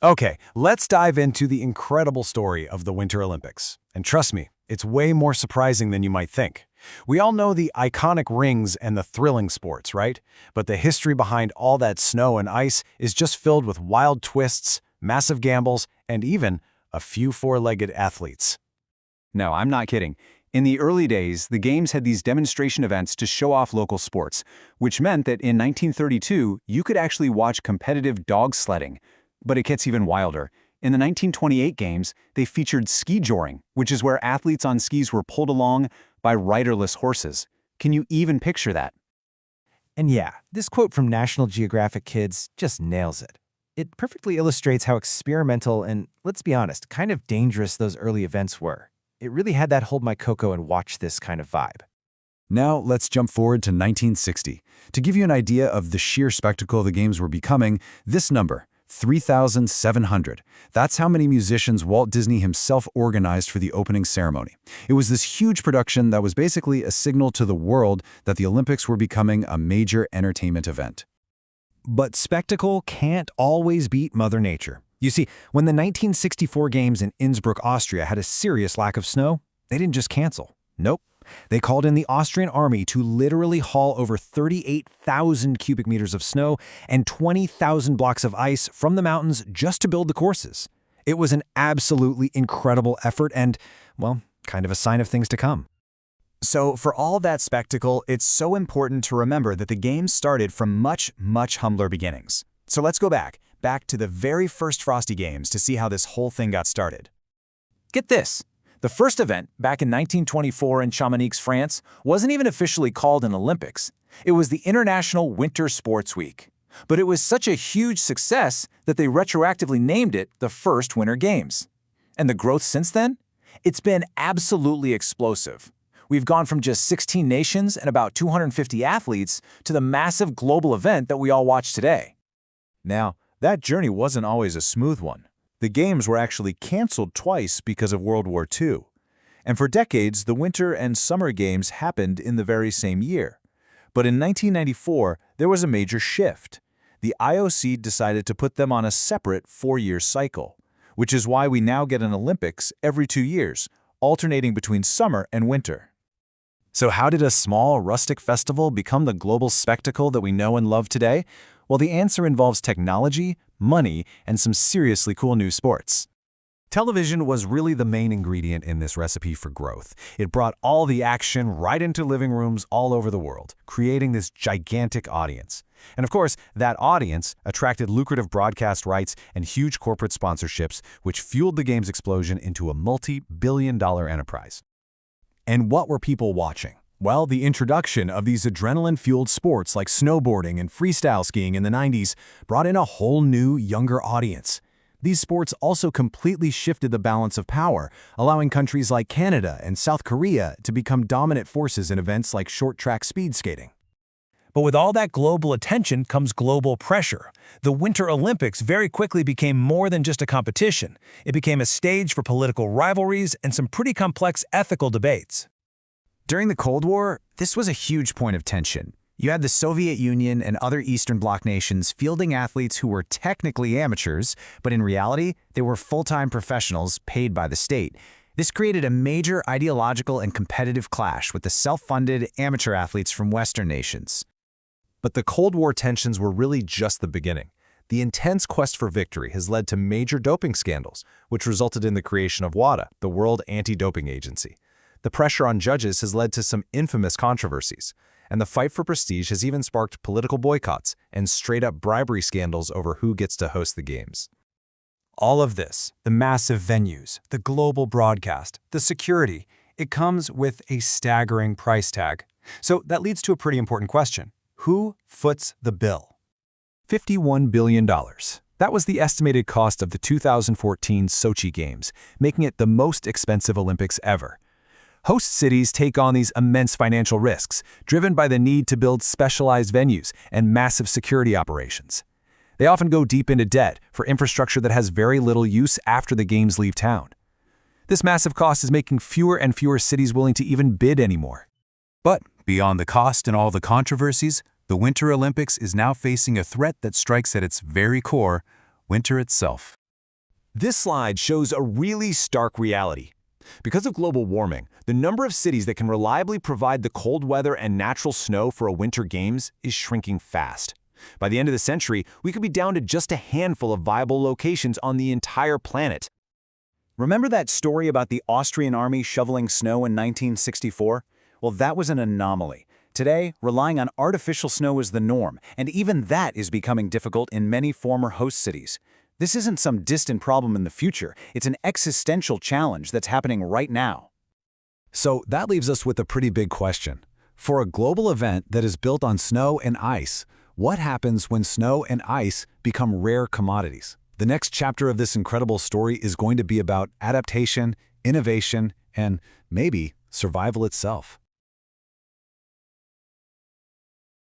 Okay, let's dive into the incredible story of the Winter Olympics. And trust me, it's way more surprising than you might think. We all know the iconic rings and the thrilling sports, right? But the history behind all that snow and ice is just filled with wild twists, massive gambles, and even a few four-legged athletes. No, I'm not kidding. In the early days, the Games had these demonstration events to show off local sports, which meant that in 1932, you could actually watch competitive dog sledding. But it gets even wilder. In the 1928 Games, they featured ski joring, which is where athletes on skis were pulled along by riderless horses. Can you even picture that? And yeah, this quote from National Geographic Kids just nails it. It perfectly illustrates how experimental and, let's be honest, kind of dangerous those early events were. It really had that hold my cocoa and watch this kind of vibe. Now let's jump forward to 1960. To give you an idea of the sheer spectacle the Games were becoming, this number, 3,700. That's how many musicians Walt Disney himself organized for the opening ceremony. It was this huge production that was basically a signal to the world that the Olympics were becoming a major entertainment event. But spectacle can't always beat Mother Nature. You see, when the 1964 Games in Innsbruck, Austria had a serious lack of snow, they didn't just cancel. Nope. They called in the Austrian army to literally haul over 38,000 cubic meters of snow and 20,000 blocks of ice from the mountains just to build the courses. It was an absolutely incredible effort and, well, kind of a sign of things to come. So for all that spectacle, it's so important to remember that the Games started from much, much humbler beginnings. So let's go back to the very first Frosty Games to see how this whole thing got started. Get this. The first event, back in 1924 in Chamonix, France, wasn't even officially called an Olympics. It was the International Winter Sports Week. But it was such a huge success that they retroactively named it the first Winter Games. And the growth since then? It's been absolutely explosive. We've gone from just 16 nations and about 250 athletes to the massive global event that we all watch today. Now, that journey wasn't always a smooth one. The Games were actually canceled twice because of World War II. And for decades, the Winter and Summer Games happened in the very same year. But in 1994, there was a major shift. The IOC decided to put them on a separate 4-year cycle, which is why we now get an Olympics every 2 years, alternating between summer and winter. So how did a small, rustic festival become the global spectacle that we know and love today? Well, the answer involves technology, money, and some seriously cool new sports. Television was really the main ingredient in this recipe for growth. It brought all the action right into living rooms all over the world, creating this gigantic audience. And of course, that audience attracted lucrative broadcast rights and huge corporate sponsorships, which fueled the Games' explosion into a multi-billion-dollar enterprise. And what were people watching? Well, the introduction of these adrenaline-fueled sports like snowboarding and freestyle skiing in the 90s brought in a whole new, younger audience. These sports also completely shifted the balance of power, allowing countries like Canada and South Korea to become dominant forces in events like short-track speed skating. But with all that global attention comes global pressure. The Winter Olympics very quickly became more than just a competition. It became a stage for political rivalries and some pretty complex ethical debates. During the Cold War, this was a huge point of tension. You had the Soviet Union and other Eastern Bloc nations fielding athletes who were technically amateurs, but in reality, they were full-time professionals paid by the state. This created a major ideological and competitive clash with the self-funded amateur athletes from Western nations. But the Cold War tensions were really just the beginning. The intense quest for victory has led to major doping scandals, which resulted in the creation of WADA, the World Anti-Doping Agency. The pressure on judges has led to some infamous controversies, and the fight for prestige has even sparked political boycotts and straight-up bribery scandals over who gets to host the Games. All of this, the massive venues, the global broadcast, the security, it comes with a staggering price tag. So that leads to a pretty important question. Who foots the bill? $51 billion. That was the estimated cost of the 2014 Sochi Games, making it the most expensive Olympics ever. Host cities take on these immense financial risks, driven by the need to build specialized venues and massive security operations. They often go deep into debt for infrastructure that has very little use after the Games leave town. This massive cost is making fewer and fewer cities willing to even bid anymore. But beyond the cost and all the controversies, the Winter Olympics is now facing a threat that strikes at its very core, winter itself. This slide shows a really stark reality. Because of global warming, the number of cities that can reliably provide the cold weather and natural snow for a winter games is shrinking fast. By the end of the century, we could be down to just a handful of viable locations on the entire planet. Remember that story about the Austrian army shoveling snow in 1964? Well, that was an anomaly. Today, relying on artificial snow is the norm, and even that is becoming difficult in many former host cities. This isn't some distant problem in the future, it's an existential challenge that's happening right now. So that leaves us with a pretty big question. For a global event that is built on snow and ice, what happens when snow and ice become rare commodities? The next chapter of this incredible story is going to be about adaptation, innovation, and maybe survival itself.